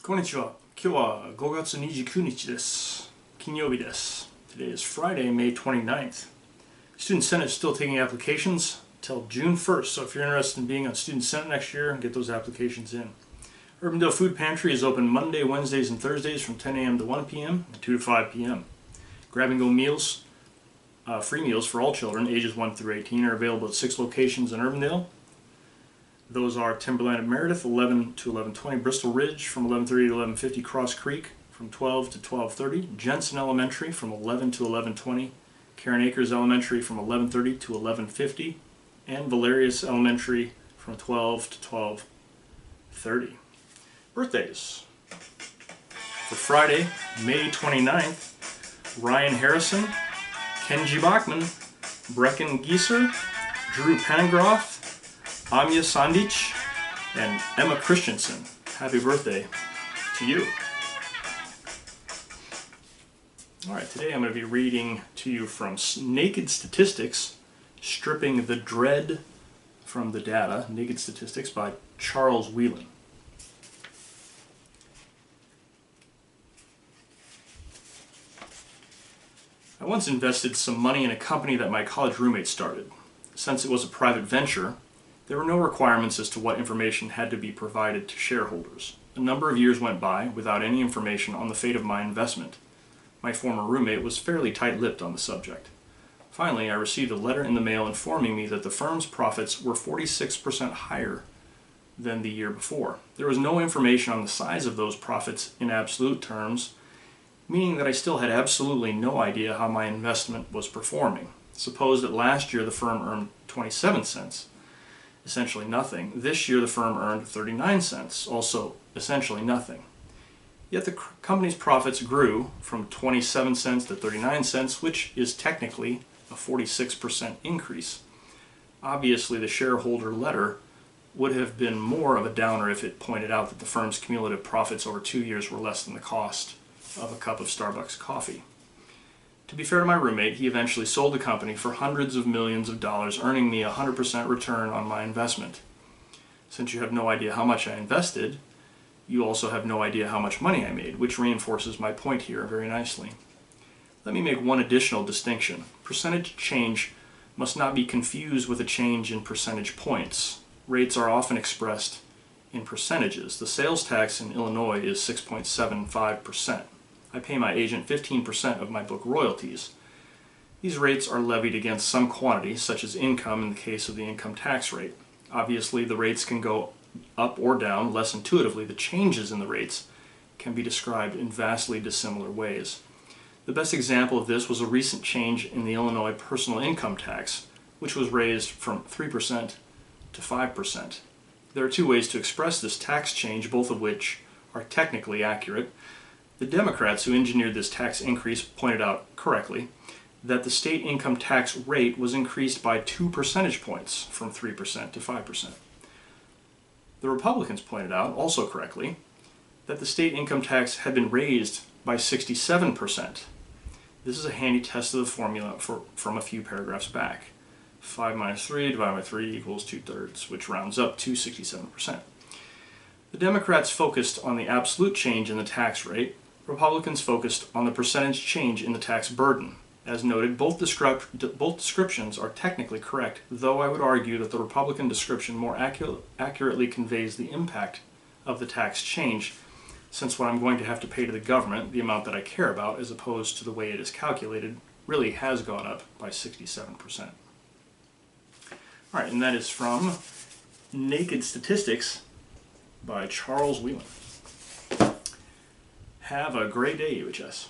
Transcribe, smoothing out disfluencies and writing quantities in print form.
こんにちは。今日は5月29日です。金曜日です。Today is Friday, May 29th. Student Senate is still taking applications till June 1st, so if you're interested in being on Student Senate next year, get those applications in. Urbandale Food Pantry is open Monday, Wednesdays, and Thursdays from 10 a.m. to 1 p.m. and 2 to 5 p.m. Grab-and-go meals, free meals for all children ages 1 through 18 are available at 6 locations in Urbandale. Those are Timberland at Meredith, 11 to 11:20, Bristol Ridge from 11:30 to 11:50, Cross Creek from 12 to 12:30, Jensen Elementary from 11 to 11:20, Karen Acres Elementary from 11:30 to 11:50, and Valerius Elementary from 12 to 12:30. Birthdays. For Friday, May 29th, Ryan Harrison, Kenji Bachman, Brecken Gieser, Drew Pengroff, Anya Sandich, and Emma Christensen. Happy birthday to you. Alright, today I'm going to be reading to you from Naked Statistics, Stripping the Dread from the Data, Naked Statistics by Charles Wheelan. I once invested some money in a company that my college roommate started. Since it was a private venture, there were no requirements as to what information had to be provided to shareholders. A number of years went by without any information on the fate of my investment. My former roommate was fairly tight-lipped on the subject. Finally, I received a letter in the mail informing me that the firm's profits were 46% higher than the year before. There was no information on the size of those profits in absolute terms, meaning that I still had absolutely no idea how my investment was performing. Suppose that last year the firm earned 27 cents. Essentially nothing. This year the firm earned 39 cents, also essentially nothing. Yet the company's profits grew from 27 cents to 39 cents, which is technically a 46% increase. Obviously the shareholder letter would have been more of a downer if it pointed out that the firm's cumulative profits over 2 years were less than the cost of a cup of Starbucks coffee. To be fair to my roommate, he eventually sold the company for hundreds of millions of dollars, earning me a 100% return on my investment. Since you have no idea how much I invested, you also have no idea how much money I made, which reinforces my point here very nicely. Let me make one additional distinction. Percentage change must not be confused with a change in percentage points. Rates are often expressed in percentages. The sales tax in Illinois is 6.75%. I pay my agent 15% of my book royalties. These rates are levied against some quantity, such as income in the case of the income tax rate. Obviously, the rates can go up or down. Less intuitively, the changes in the rates can be described in vastly dissimilar ways. The best example of this was a recent change in the Illinois personal income tax, which was raised from 3% to 5%. There are two ways to express this tax change, both of which are technically accurate. The Democrats who engineered this tax increase pointed out correctly that the state income tax rate was increased by 2 percentage points from 3% to 5%. The Republicans pointed out, also correctly, that the state income tax had been raised by 67%. This is a handy test of the formula from a few paragraphs back. 5 minus 3 divided by 3 equals 2/3, which rounds up to 67%. The Democrats focused on the absolute change in the tax rate. Republicans focused on the percentage change in the tax burden. As noted, both descriptions are technically correct, though I would argue that the Republican description more accurately conveys the impact of the tax change, since what I'm going to have to pay to the government, the amount that I care about, as opposed to the way it is calculated, really has gone up by 67%. Alright, and that is from Naked Statistics by Charles Wheelan. Have a great day, UHS.